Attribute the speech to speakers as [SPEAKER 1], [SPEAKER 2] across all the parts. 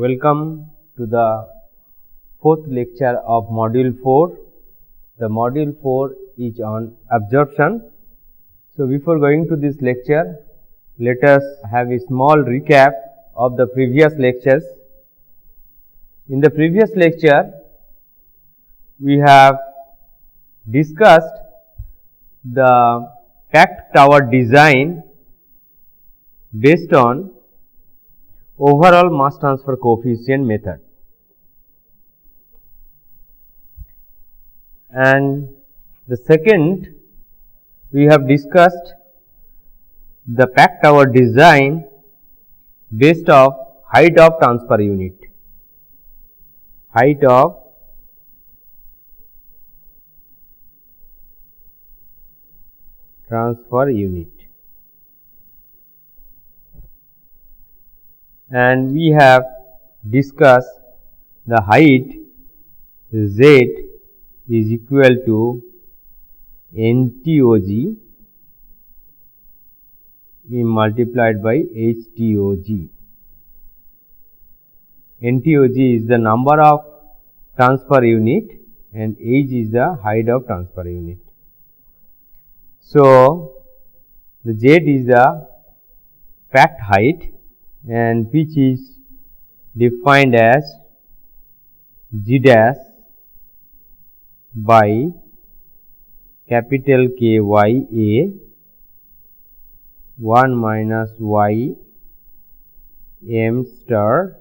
[SPEAKER 1] welcome to the fourth lecture of module 4. The module 4 is on absorption. So, before going to this lecture, let us have a small recap of the previous lectures. In the previous lecture, we have discussed the packed tower design based on overall mass transfer coefficient method, and the second we have discussed the packed tower design based of height of transfer unit, height of transfer unit, and we have discussed the height Z is equal to NTOG multiplied by HTOG. NTOG is the number of transfer unit and H is the height of transfer unit. So, the Z is the packed height and which is defined as G dash by capital K Y A 1 minus Y M star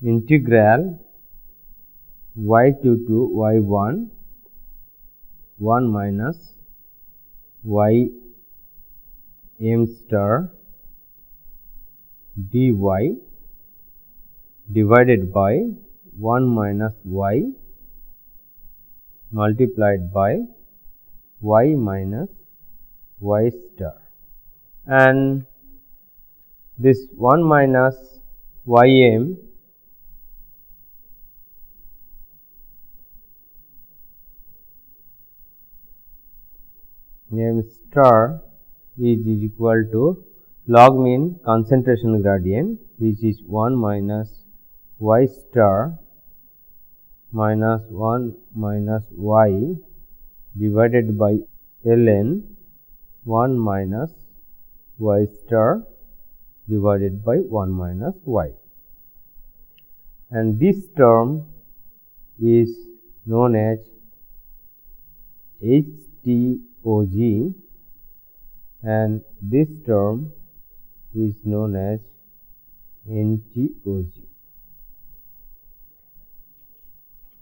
[SPEAKER 1] integral Y2 to Y1 1 minus Y M star dy divided by 1 minus y multiplied by y minus y star, and this 1 minus y m star is equal to log mean concentration gradient, which is 1 minus y star minus 1 minus y divided by ln 1 minus y star divided by 1 minus y, and this term is known as HTOG and this term is known as NTOG.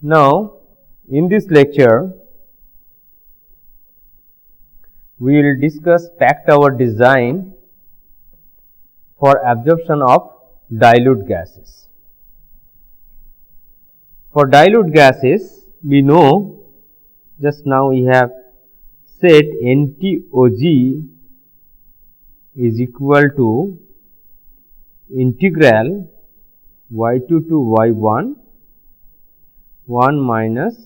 [SPEAKER 1] Now, in this lecture, we will discuss packed tower design for absorption of dilute gases. For dilute gases, we know just now we have said NTOG is equal to integral y2 to y1 1 minus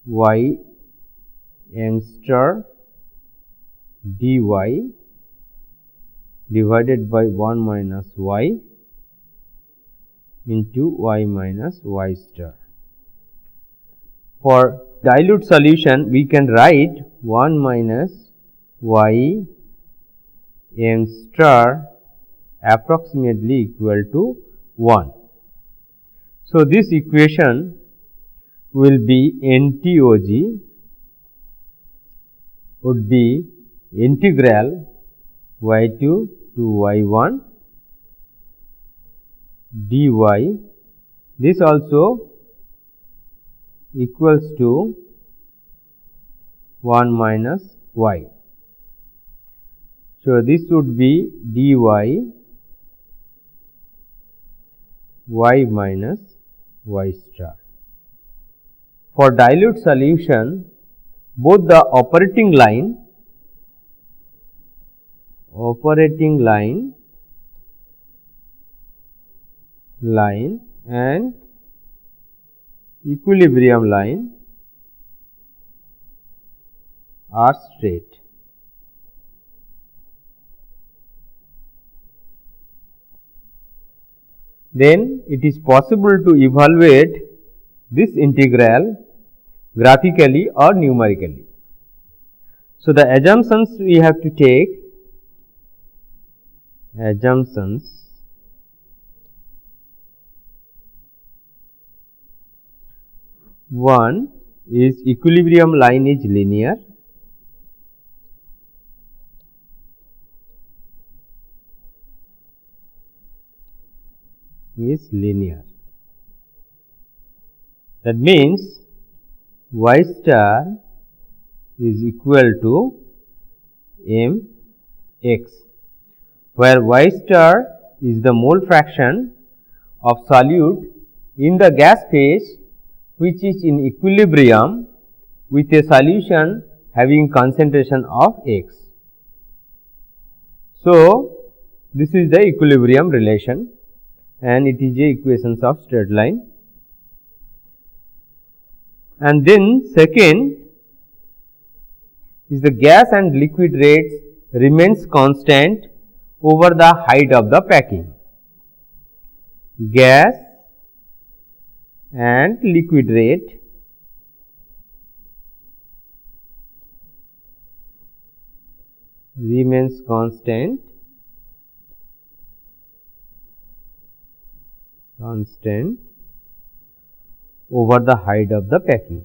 [SPEAKER 1] y m star dy divided by 1 minus y into y minus y star. For dilute solution, we can write 1 minus y m star approximately equal to 1. So, this equation will be NTOG would be integral y2 to y1 dy. This also equals to 1 minus y. So, this would be dy y minus y star. For dilute solution, both the operating line and equilibrium line are straight. then it is possible to evaluate this integral graphically or numerically. So, the assumptions we have to take, assumptions one is equilibrium line is linear, That means y star is equal to m x, where y star is the mole fraction of solute in the gas phase which is in equilibrium with a solution having concentration of x. So, this is the equilibrium relation and it is a equations of straight line. And then second is the gas and liquid rates remains constant over the height of the packing. Gas and liquid rate remains constant over the height of the packing.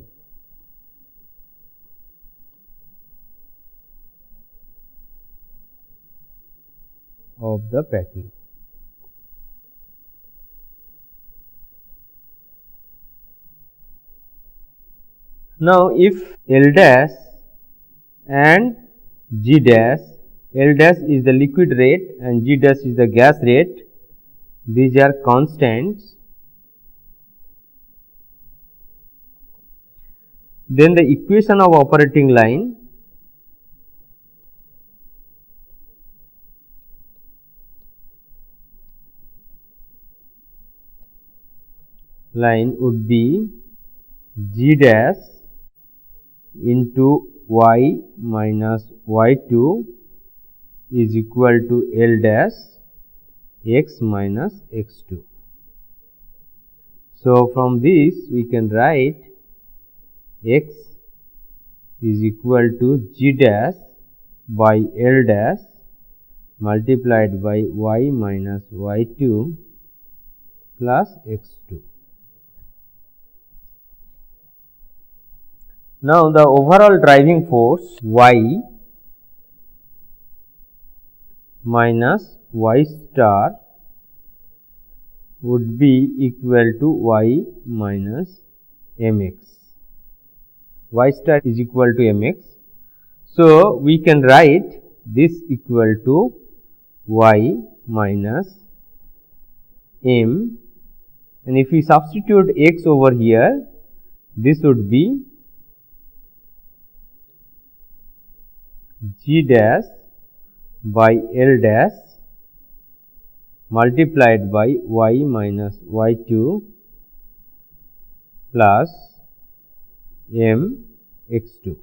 [SPEAKER 1] Now, if L dash and G dash, L dash is the liquid rate and G dash is the gas rate, these are constants, then the equation of operating line would be G dash into y minus y2 is equal to L dash x minus x2. So, from this we can write x is equal to G dash by L dash multiplied by y minus y2 plus x2. Now, the overall driving force y minus y star would be equal to y minus mx. Y star is equal to mx. So, we can write this equal to y minus m, and if we substitute x over here, this would be G dash by L dash multiplied by y minus y2 plus m x2.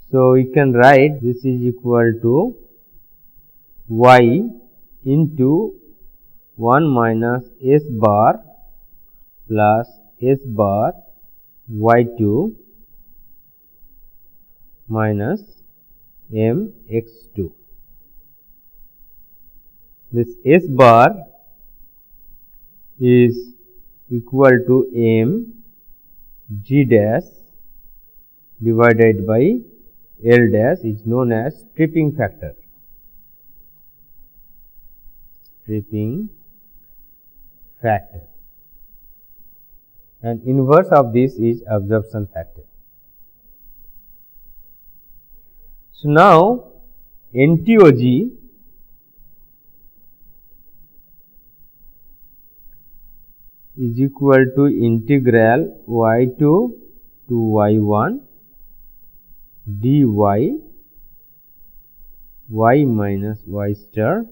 [SPEAKER 1] So, we can write this is equal to y into 1 minus s bar plus s bar y2 minus m x2. This s bar is equal to m G dash divided by L dash is known as stripping factor. And inverse of this is absorption factor. So, now NTOG is equal to integral y2 to y1 dy y minus y star.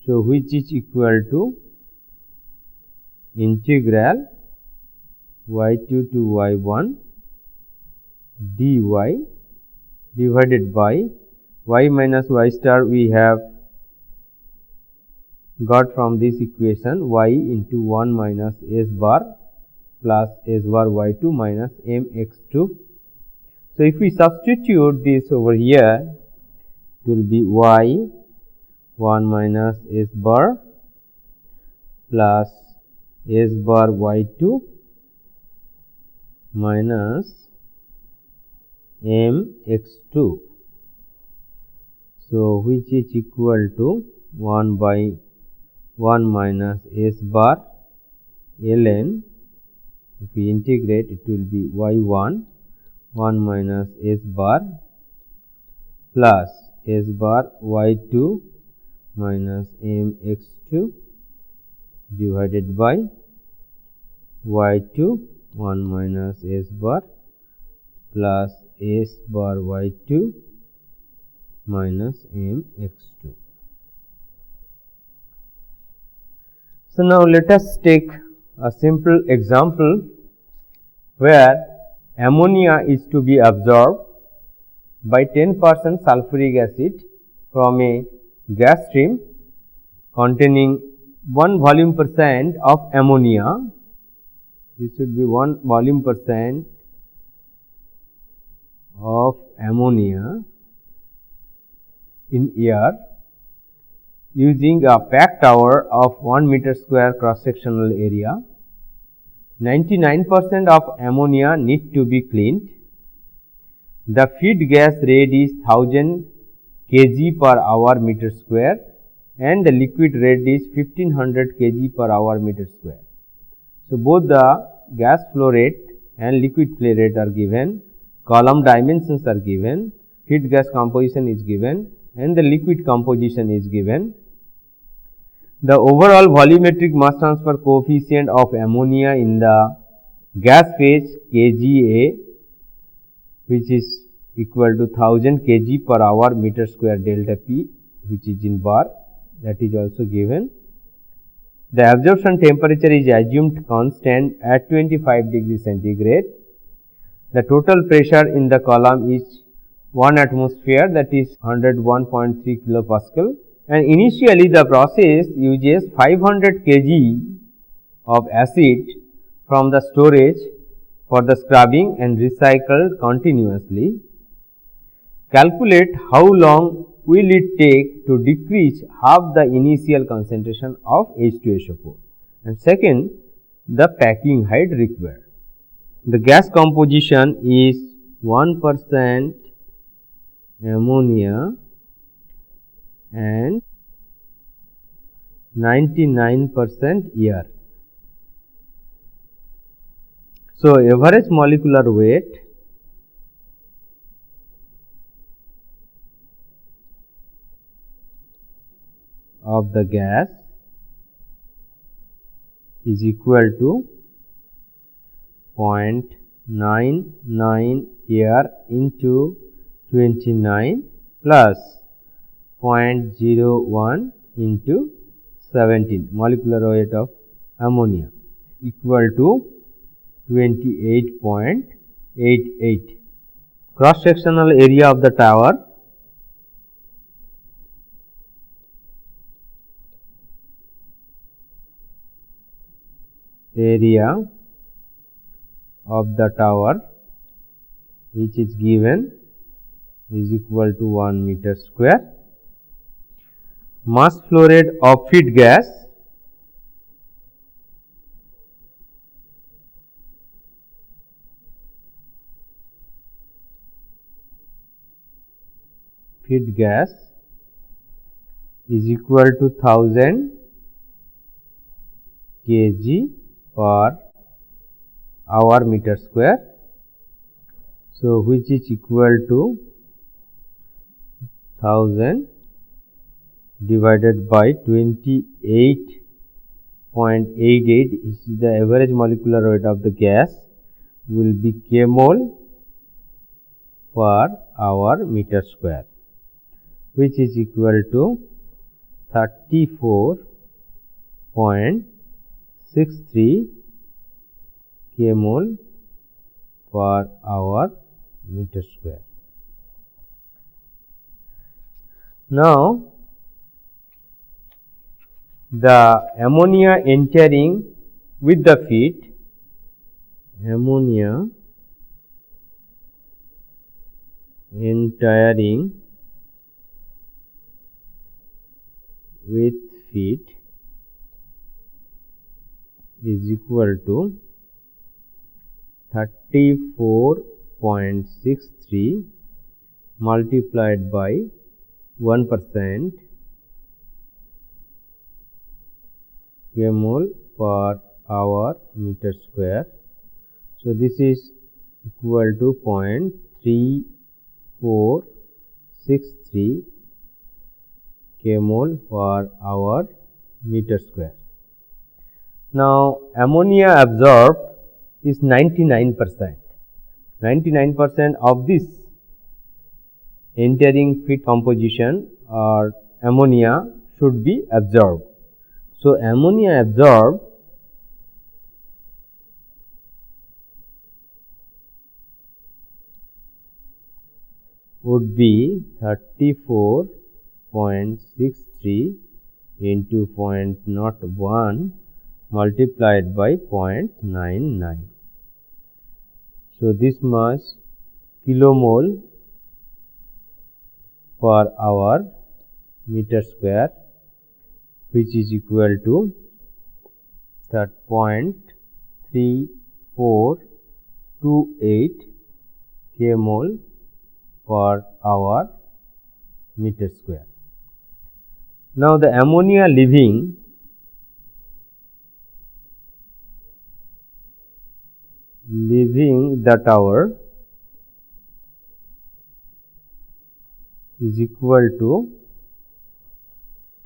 [SPEAKER 1] So, which is equal to integral y2 to y1 dy divided by y minus y star, we have got from this equation y into 1 minus s bar plus s bar y2 minus mx2. So, if we substitute this over here, it will be y 1 minus s bar plus s bar y2 minus mx2. So, which is equal to 1 by 1 minus s bar ln. If we integrate, it will be y1 1 minus s bar plus s bar y2 minus mx2 divided by y2 1 minus s bar plus s bar y2 minus mx2. So, now let us take a simple example where ammonia is to be absorbed by 10% sulfuric acid from a gas stream containing 1 volume percent of ammonia. This should be 1 volume percent of ammonia in air using a packed tower of 1 meter square cross sectional area. 99% of ammonia need to be cleaned. The feed gas rate is 1000 kg per hour meter square and the liquid rate is 1500 kg per hour meter square. So, both the gas flow rate and liquid flow rate are given, column dimensions are given, feed gas composition is given and the liquid composition is given. The overall volumetric mass transfer coefficient of ammonia in the gas phase kGa, which is equal to 1000 kg per hour meter square delta P, which is in bar, that is also given. The absorption temperature is assumed constant at 25 degrees centigrade. The total pressure in the column is 1 atmosphere, that is 101.3 kilopascal. And initially the process uses 500 kg of acid from the storage for the scrubbing and recycled continuously. Calculate how long will it take to decrease half the initial concentration of H2SO4. And second, the packing height required. The gas composition is 1% ammonia and 99% air. So, average molecular weight of the gas is equal to 0.99 air into 29 plus 0.01 into 17 molecular weight of ammonia equal to 28.88. Cross sectional area of the tower which is given is equal to 1 meter square. Mass flow rate of feed gas is equal to 1000 kg per hour meter square. So, which is equal to 1000 divided by 28.88 is the average molecular weight of the gas, will be kmol per hour meter square, which is equal to 34.63 kmol per hour meter square. Now, the ammonia entering with the feed, ammonia entering with feed is equal to 34.63 multiplied by 1% kmol per hour meter square. So, this is equal to 0.3463 kmol per hour meter square. Now, ammonia absorbed is 99%. 99% of this entering feed composition or ammonia should be absorbed. So, ammonia absorbed would be 34.63 into 0.01 multiplied by 0.99. So, this much kilomole per hour meter square, which is equal to 0.3428 kmol per hour meter square. Now, the ammonia leaving the tower is equal to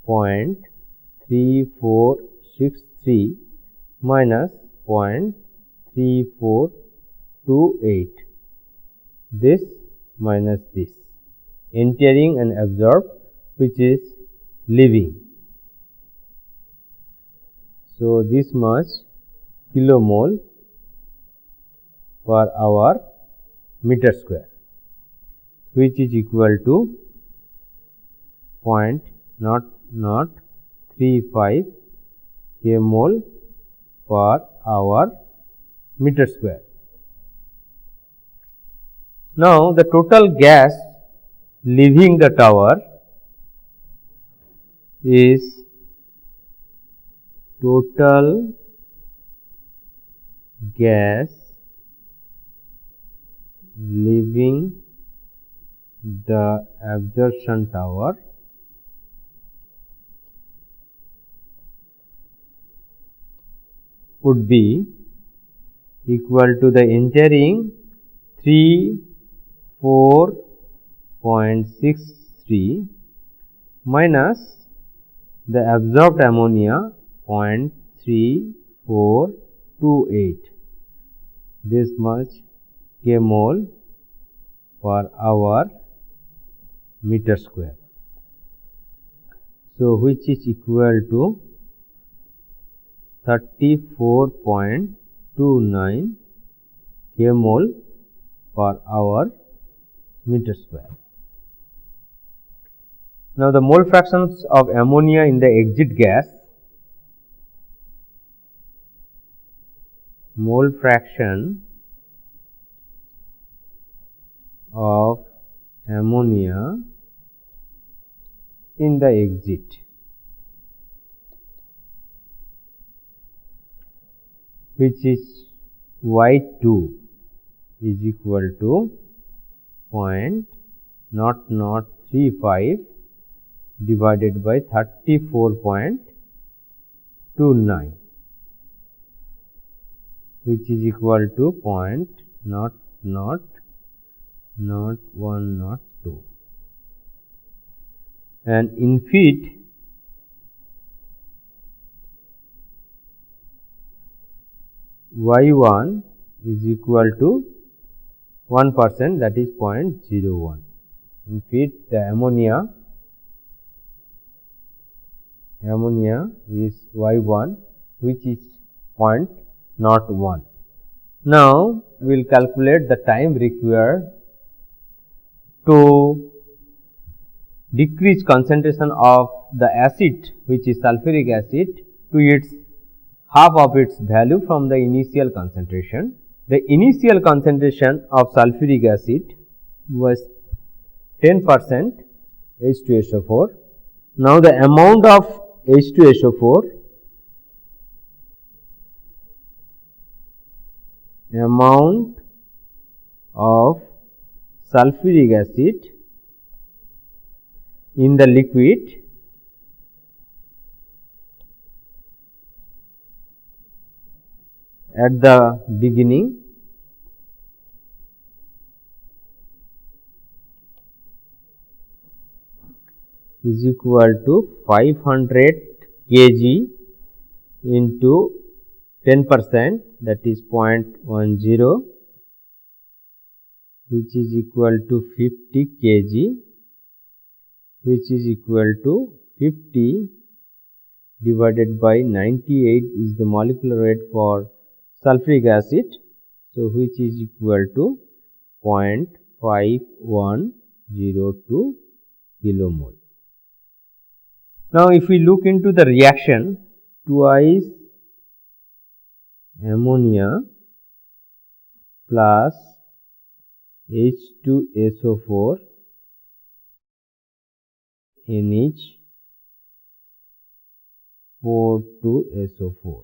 [SPEAKER 1] 0.3463 minus 0.3428, this minus this, entering and absorbed, which is leaving. So, this much kilomole per hour meter square, which is equal to 0.0035 kmol per hour meter square. Now, the total gas leaving the tower is total gas leaving the absorption tower would be equal to the entering 34.63 minus the absorbed ammonia 0.3428, this much kmol per hour meter square. So, which is equal to 34.29 kmol per hour meter square. Now, the mole fractions of ammonia in the exit gas, mole fraction of ammonia in the exit, which is Y2 is equal to 0.0035 divided by 34.29, which is equal to 0.00102, and in feet Y1 is equal to 1%, that is 0.01. In feet the ammonia is Y1, which is 0.01. Now, we will calculate the time required to decrease concentration of the acid, which is sulfuric acid, to its half of its value from the initial concentration. The initial concentration of sulfuric acid was 10% H2SO4. Now, the amount of H2SO4, amount of sulfuric acid in the liquid at the beginning is equal to 500 kg into 10%, that is 0.10, which is equal to 50 kg, which is equal to 50 divided by 98 is the molecular weight for sulfuric acid. So, which is equal to 0.5102 kilomole. Now, if we look into the reaction, twice ammonia plus H2SO4 NH42SO4.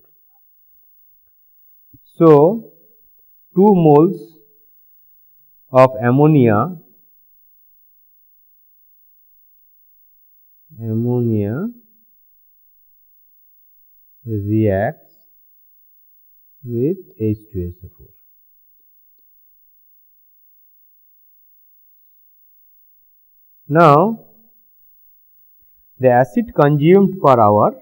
[SPEAKER 1] So, 2 moles of ammonia reacts with H2SO4. Now, the acid consumed per hour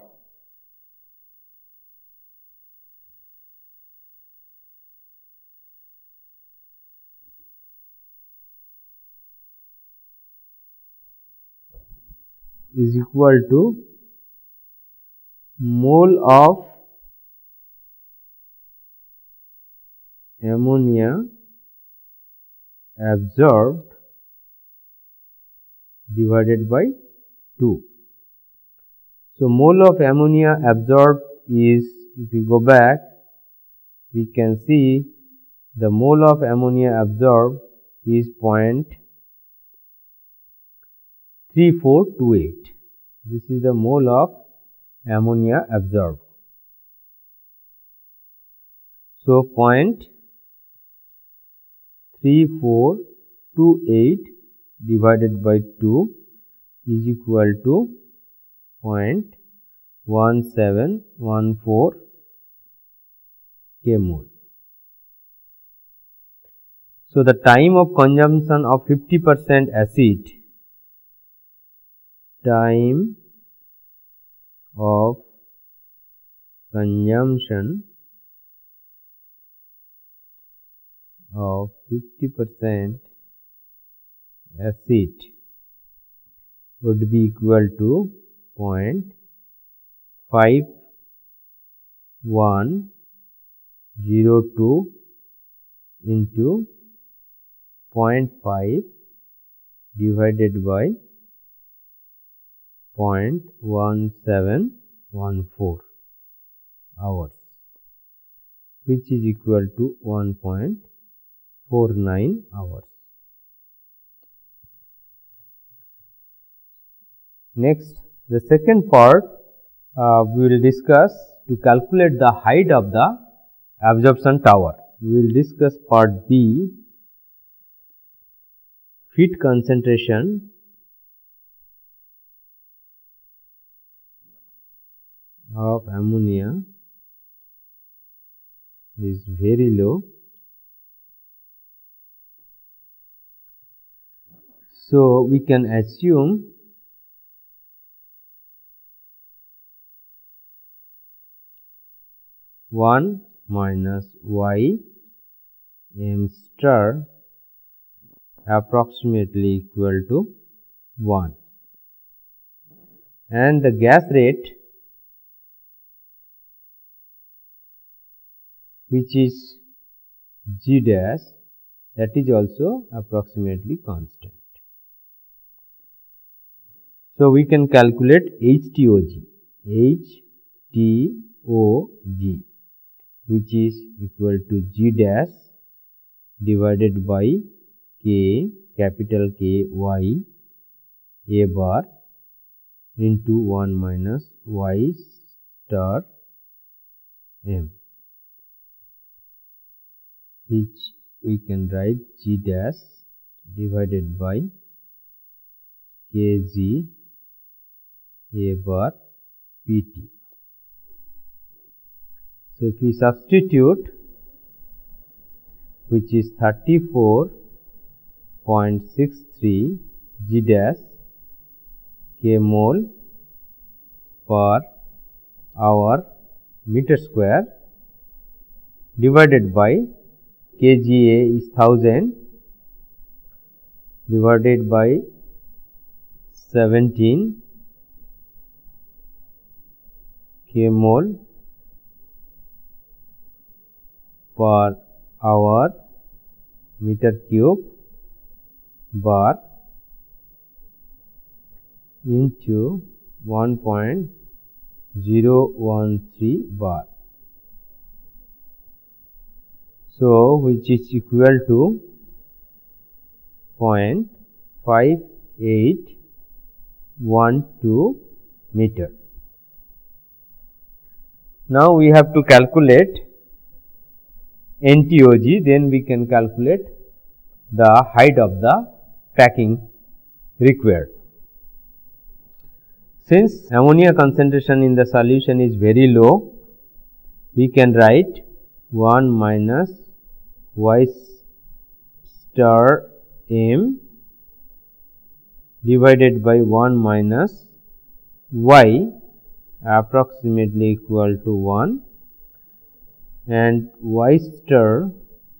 [SPEAKER 1] is equal to mole of ammonia absorbed divided by 2. So, mole of ammonia absorbed is, if we go back, we can see the mole of ammonia absorbed is 0.3428. This is the mole of ammonia absorbed. So, 0.3428 divided by 2 is equal to 0.1714 kmol. So, the time of consumption of 50% acid, time of consumption of 50% acid would be equal to 0.5102 into 0.5 divided by 0.1714 hours, which is equal to 1.49 hours. Next, the second part we will discuss to calculate the height of the absorption tower. We will discuss part B, feed concentration of ammonia is very low. So, we can assume one minus y m star approximately equal to 1, and the gas rate, which is G dash, that is also approximately constant. So, we can calculate HTOG, which is equal to G dash divided by K, capital K Y A bar into 1 minus Y star M, which we can write G dash divided by Kg A bar Pt. So, if we substitute, which is 34.63 G dash K mole per hour meter square divided by Kga is 1000 divided by 17 K mole per hour meter cube bar into 1.013 bar. So, which is equal to 0.5812 meter. Now, we have to calculate NTOG, then we can calculate the height of the packing required. Since ammonia concentration in the solution is very low, we can write 1 minus Y star M divided by 1 minus Y approximately equal to 1, and Y star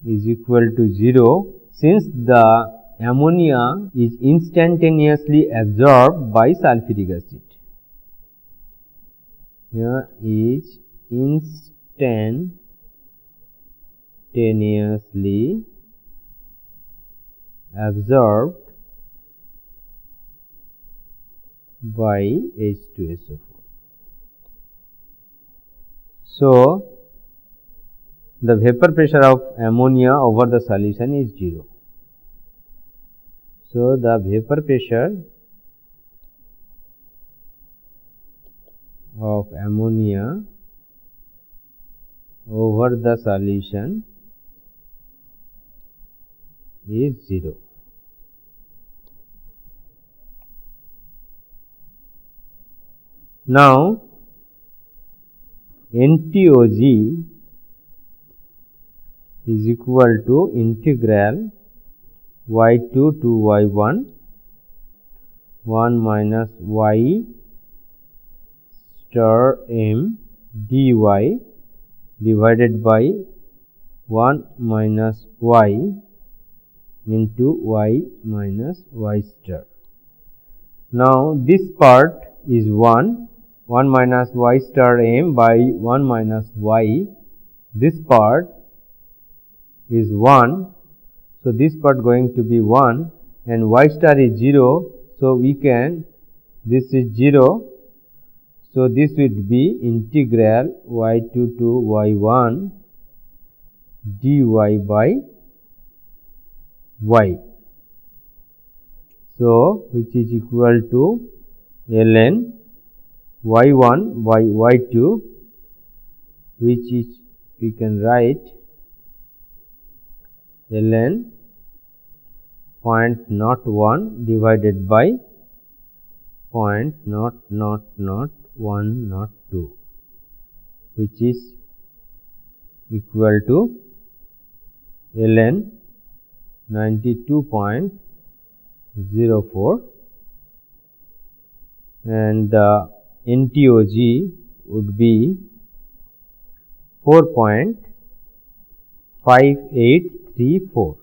[SPEAKER 1] is equal to 0, since the ammonia is instantaneously absorbed by sulfuric acid. Here is instantaneously absorbed by H2SO4. So, the vapor pressure of ammonia over the solution is 0. So, the vapor pressure of ammonia over the solution is 0. Now, NTOG is equal to integral y2 to y1 1 minus y star m dy divided by 1 minus y into y minus y star. Now, this part is 1 minus y star m by 1 minus y, this part is 1. So, this part going to be 1 and y star is 0. So, we can, this is 0. So, this would be integral y2 to y1 dy by y. So, which is equal to ln y1 by y2, which is we can write ln 0.01 divided by 0.00102, which is equal to ln 92.04, and the NTOG would be 4.5834.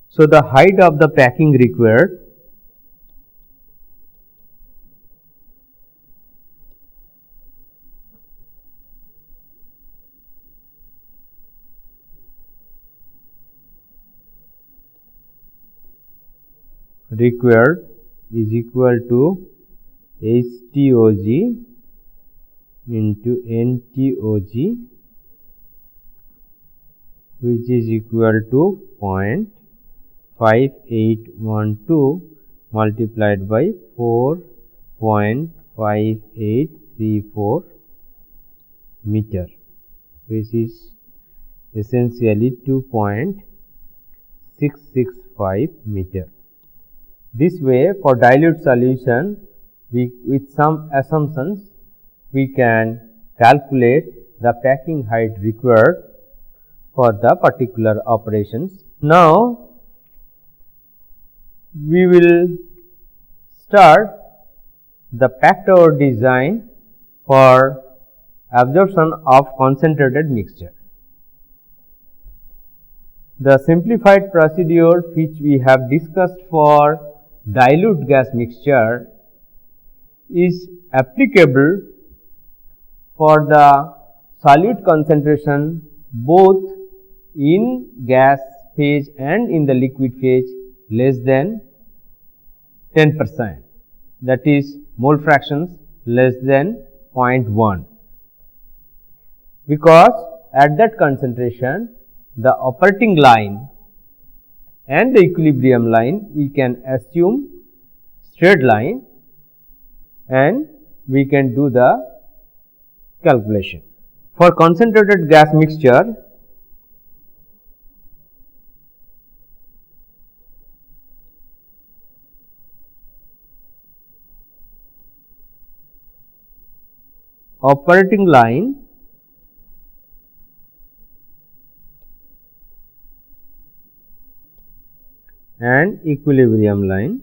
[SPEAKER 1] So, the height of the packing required is equal to HTOG into NTOG, which is equal to 0.5812 multiplied by 4.5834 meter, which is essentially 2.665 meter. This way, for dilute solution, with some assumptions, we can calculate the packing height required for the particular operations. Now, we will start the packed over design for absorption of concentrated mixture. The simplified procedure which we have discussed for dilute gas mixture is applicable for the solute concentration both in gas phase and in the liquid phase less than 10%, that is mole fractions less than 0.1, because at that concentration the operating line and the equilibrium line we can assume straight line and we can do the calculation. For concentrated gas mixture, operating line and equilibrium line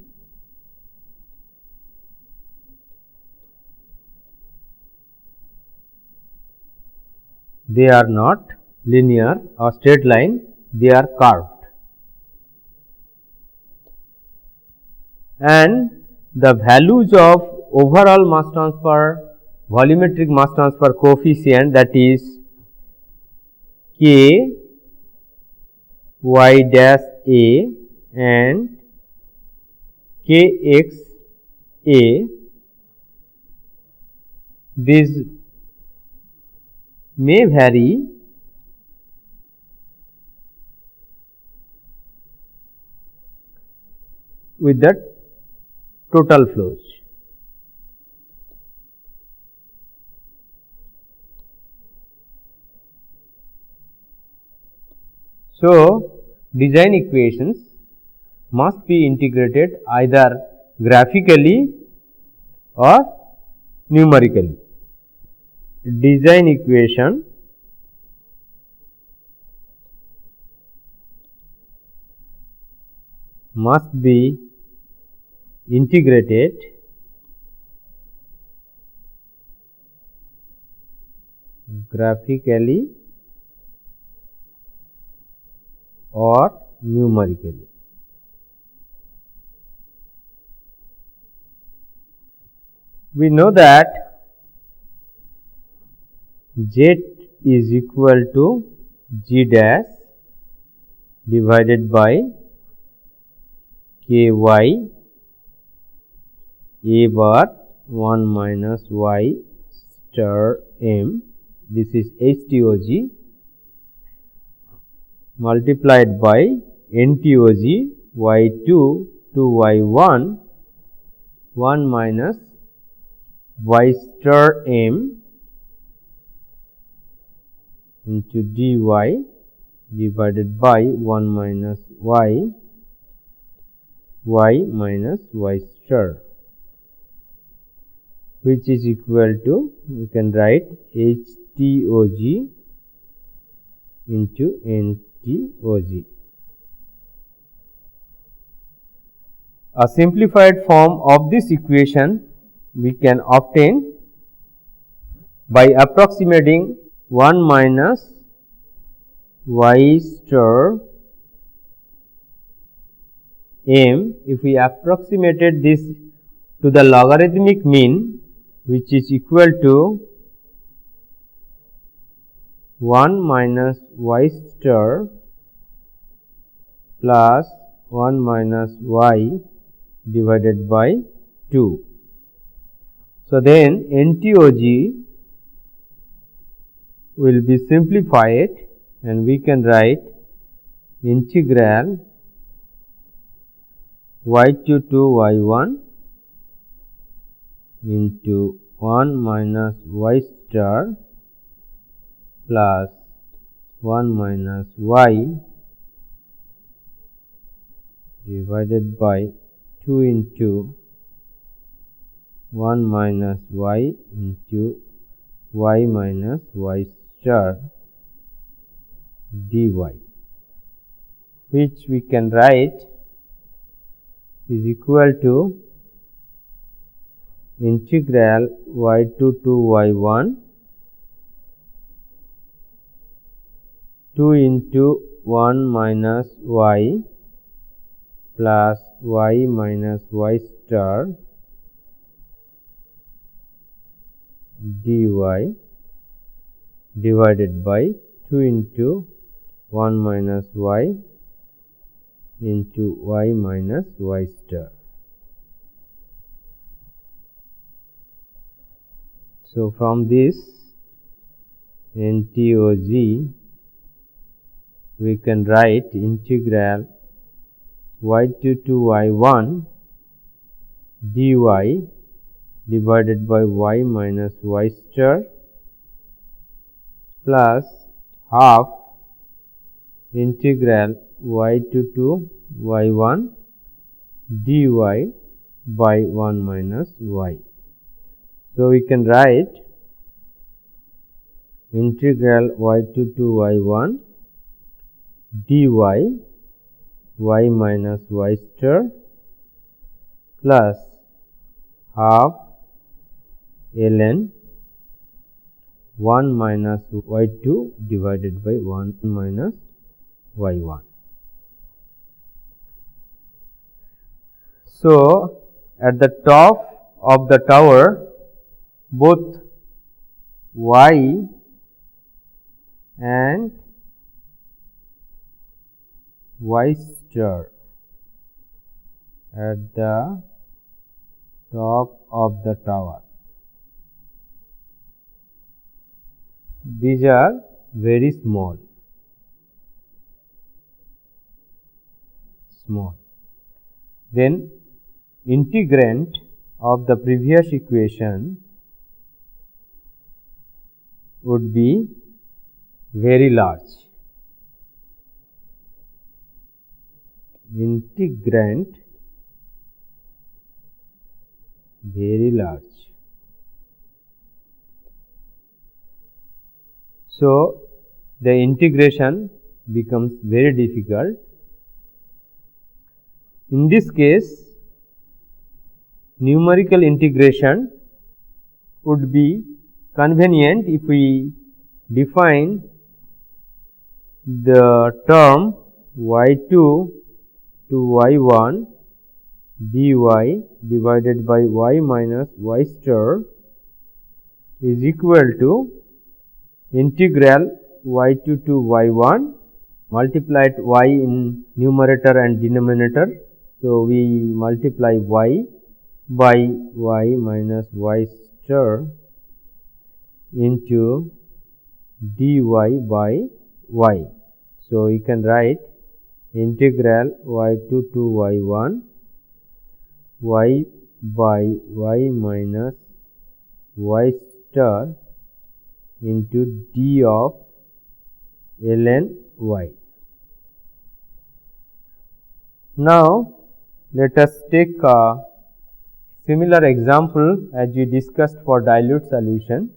[SPEAKER 1] they are not linear or straight line, they are curved, and the values of overall mass transfer, volumetric mass transfer coefficient, that is K y dash A and K x A, these may vary with the total flows. So, design equations must be integrated either graphically or numerically. Design equation must be integrated graphically or numerically. We know that Z is equal to G dash divided by K y A bar 1 minus y star m, this is HTOG, multiplied by NTOG y2 to y1 1 minus y star m into dy divided by 1 minus y minus y star, which is equal to, we can write HTOG into NTOG. A simplified form of this equation we can obtain by approximating 1 minus y star m. If we approximated this to the logarithmic mean, which is equal to 1 minus y star plus 1 minus y divided by 2. So, then NTOG will be simplified and we can write integral y22 y1 into 1 minus y star plus 1 minus y divided by 2 into 1 minus y into y minus y star dy, which we can write is equal to integral y22 y1 2 into 1 minus y plus y minus y star dy divided by 2 into 1 minus y into y minus y star. So, from this NTOG we can write integral y22 y1 dy divided by y minus y star plus half integral y22 y1 dy by 1 minus y. So, we can write integral y22 y1 dy y minus y star plus half ln 1 minus y2 divided by 1 minus y1. So, at the top of the tower both y and y star at the top of the tower. These are very small. Then integrand of the previous equation would be very large. Integrand very large. So, the integration becomes very difficult. In this case, numerical integration would be convenient if we define the term y2 to y1 dy divided by y minus y star is equal to integral y2 to y1 multiplied y in numerator and denominator. So, we multiply y by y minus y star into dy by y. So, we can write integral y2 to y1 y by y minus y star into d of ln y. Now, let us take a similar example as we discussed for dilute solution.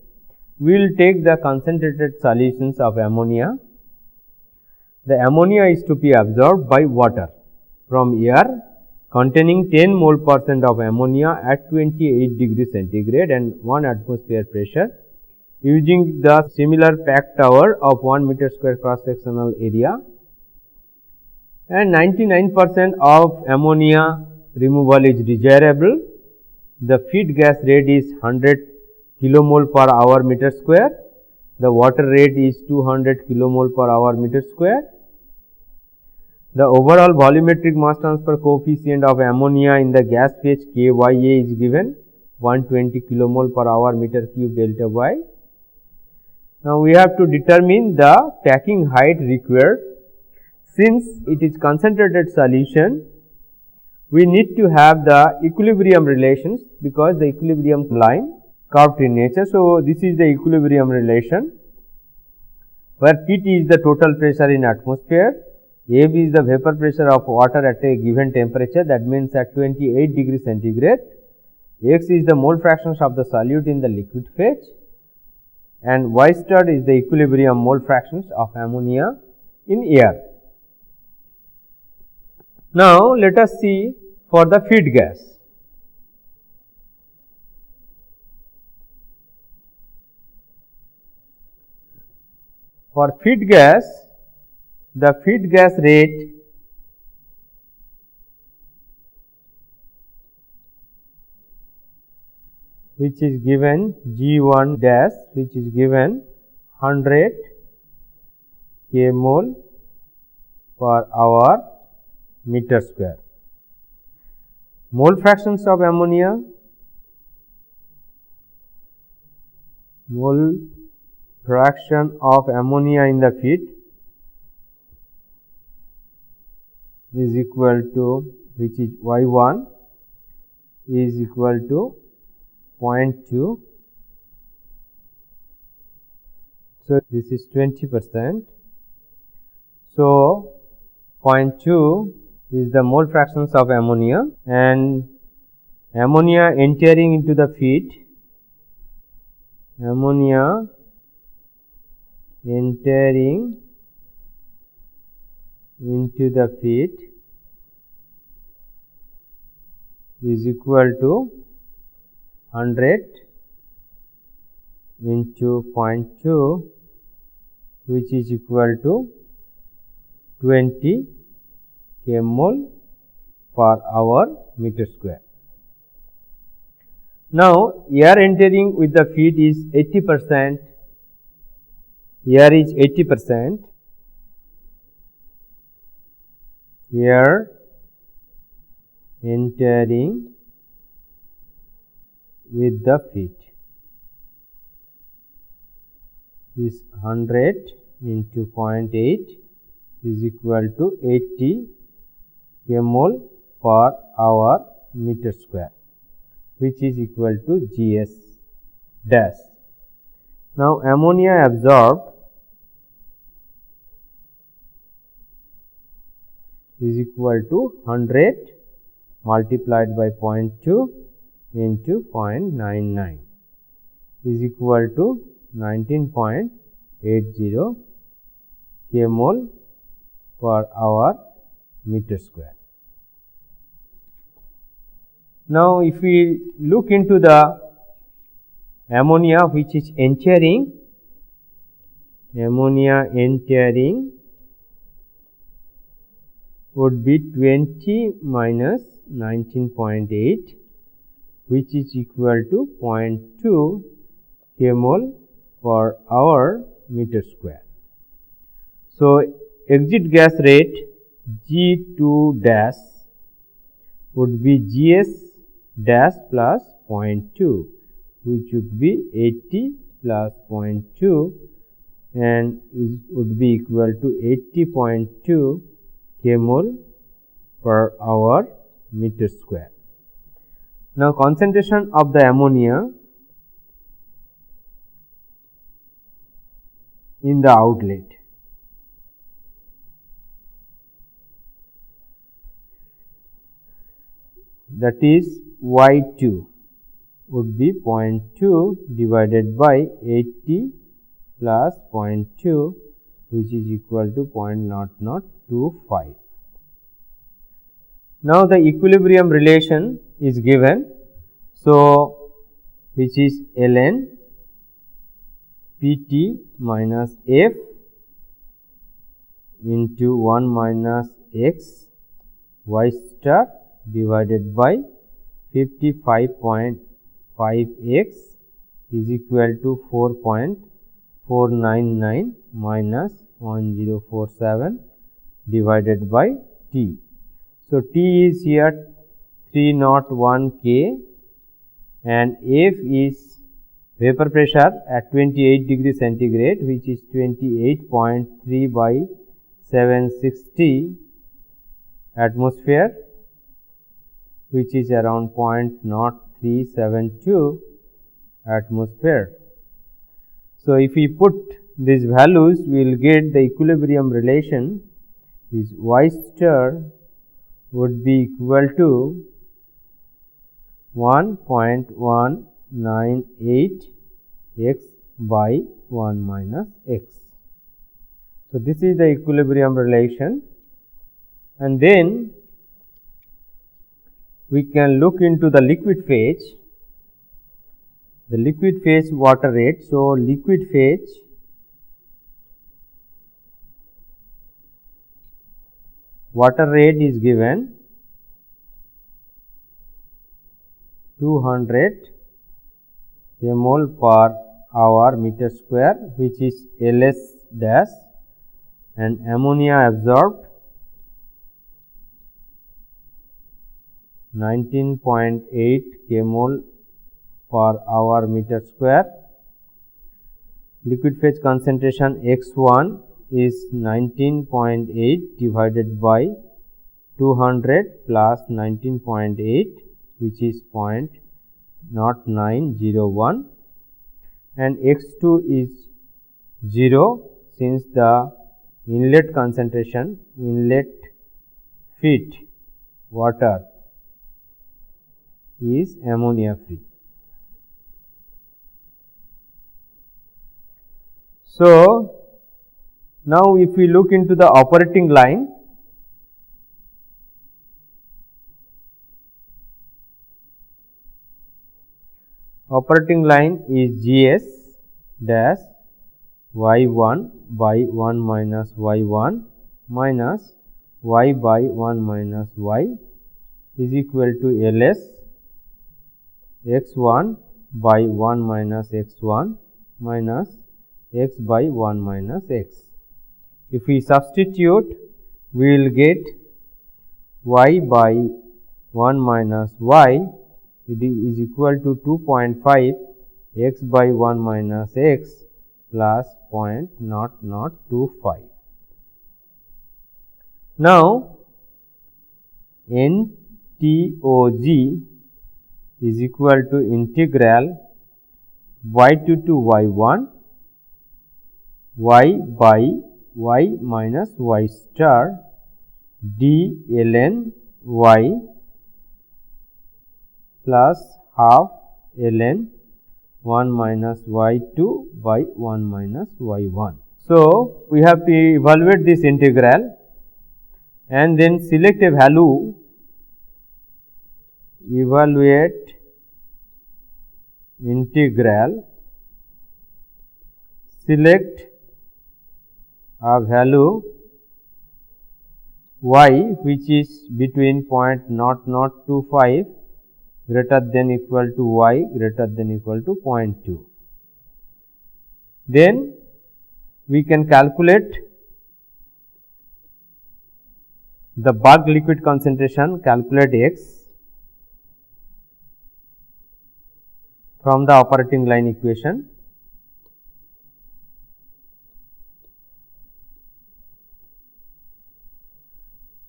[SPEAKER 1] We will take the concentrated solutions of ammonia. The ammonia is to be absorbed by water from air containing 10 mole % of ammonia at 28 degree centigrade and 1 atmosphere pressure using the similar packed tower of 1 meter square cross sectional area, and 99% of ammonia removal is desirable. The feed gas rate is 100 kilomole per hour meter square. The water rate is 200 kilomole per hour meter square. The overall volumetric mass transfer coefficient of ammonia in the gas phase KYA is given 120 kilomole per hour meter cube delta Y. Now, we have to determine the packing height required. Since it is concentrated solution, we need to have the equilibrium relations, because the equilibrium line curved in nature. So, this is the equilibrium relation, where Pt is the total pressure in atmosphere, AB is the vapor pressure of water at a given temperature, that means at 28 degree centigrade, X is the mole fractions of the solute in the liquid phase, and Y star is the equilibrium mole fractions of ammonia in air. Now, let us see for the feed gas. For feed gas, the feed gas rate which is given G1 dash, which is given 100 kmol per hour meter square. Mole fractions of ammonia, mole fraction of ammonia in the feed is equal to, which is Y1 is equal to 0.2. So, this is 20%. So, 0.2 is the mole fractions of ammonia, and ammonia entering into the feed, ammonia entering into the feed is equal to 100 into 0.2, which is equal to 20 kmol per hour meter square. Now, air entering with the feed is 80%, air is 80%, air entering with the feed is 100 into 0.8 is equal to 80 kmol per hour meter square, which is equal to Gs dash. Now, ammonia absorbed is equal to 100 multiplied by 0.2 into 0.99 is equal to 19.80 kmol per hour meter square. Now, if we look into the ammonia which is entering, ammonia entering would be 20 minus 19.8, which is equal to 0.2 kmol per hour meter square. So, exit gas rate G2 dash would be Gs dash plus 0.2, which would be 80 plus 0.2, and would be equal to 80.2 kmol per hour meter square. Now, concentration of the ammonia in the outlet. That is Y2 would be 0.2 divided by 80 plus 0.2, which is equal to 0.0025. Now, the equilibrium relation is given. So, which is ln Pt minus F into 1 minus x y star divided by 55.5x is equal to 4.499 minus 1047 divided by T. So, T is here 301 K and F is vapor pressure at 28 degree centigrade, which is 28.3 by 760 atmosphere, which is around 0.0372 atmosphere. So, if we put these values, we will get the equilibrium relation is Y star would be equal to 1.198 x by 1 minus x. So, this is the equilibrium relation, and then we can look into the liquid phase, water rate. So, liquid phase water rate is given 200 mol per hour meter square, which is LS dash, and ammonia absorbed 19.8 kmol per hour meter square. Liquid phase concentration X1 is 19.8 divided by 200 plus 19.8, which is 0.0901, and X2 is 0, since the inlet concentration, inlet feed water is ammonia free. So, now if we look into the operating line, is GS dash Y1 by 1 minus Y1 minus Y by 1 minus Y is equal to LS X1 by 1 minus X1 minus X by 1 minus X. If we substitute, we will get Y by 1 minus Y is equal to 2.5 x by 1 minus x plus 0.0025. Now, NTOG is equal to integral y2 to y1 y by y minus y star d ln y plus half ln 1 minus y2 by 1 minus y1. So, we have to evaluate this integral and then select a value, evaluate integral, select a value y which is between 0.0025 greater than equal to y greater than equal to 0.2. Then we can calculate the bulk liquid concentration, calculate x from the operating line equation.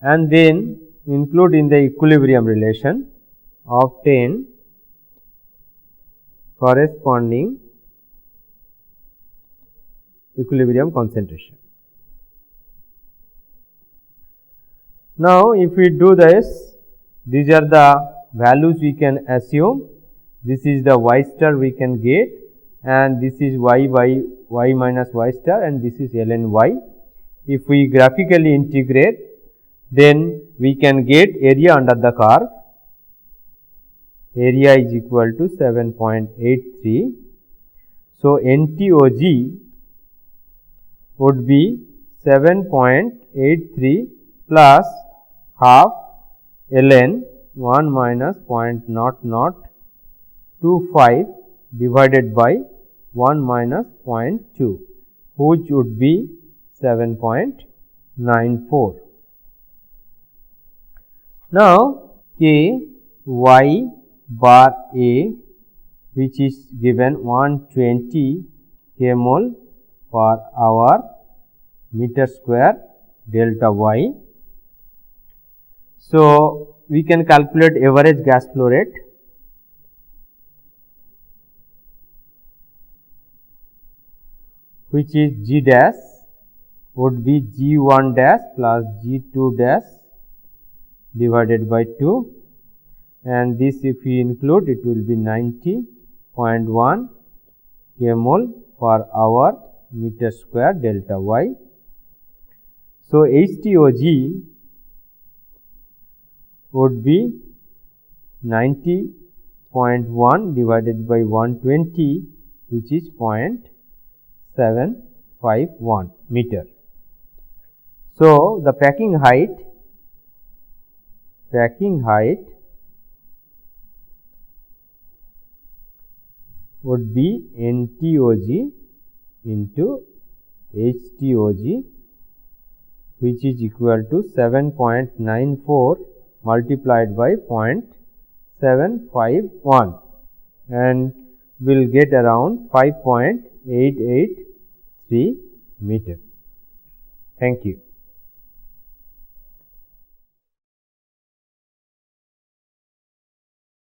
[SPEAKER 1] And then include in the equilibrium relation, obtain corresponding equilibrium concentration. Now, if we do this, these are the values we can assume. This is the y star we can get, and this is y by y minus y star, and this is ln y. If we graphically integrate, then we can get area under the curve. Area is equal to 7.83. So, NTOG would be 7.83 plus half ln 1 minus 0.0025 divided by 1 minus 0.2, which would be 7.94. Now, K y bar A, which is given 120 kmol per hour meter square delta y. So, we can calculate average gas flow rate. Which is G dash would be G1 dash plus G2 dash divided by 2, and this if we include, it will be 90.1 kmol per hour meter square delta y. So, HTOG would be 90.1 divided by 120, which is 0.751 meter. So, the packing height would be NTOG into HTOG, which is equal to 7.94 multiplied by 0.751, and will get around 5.883 meter. Thank you.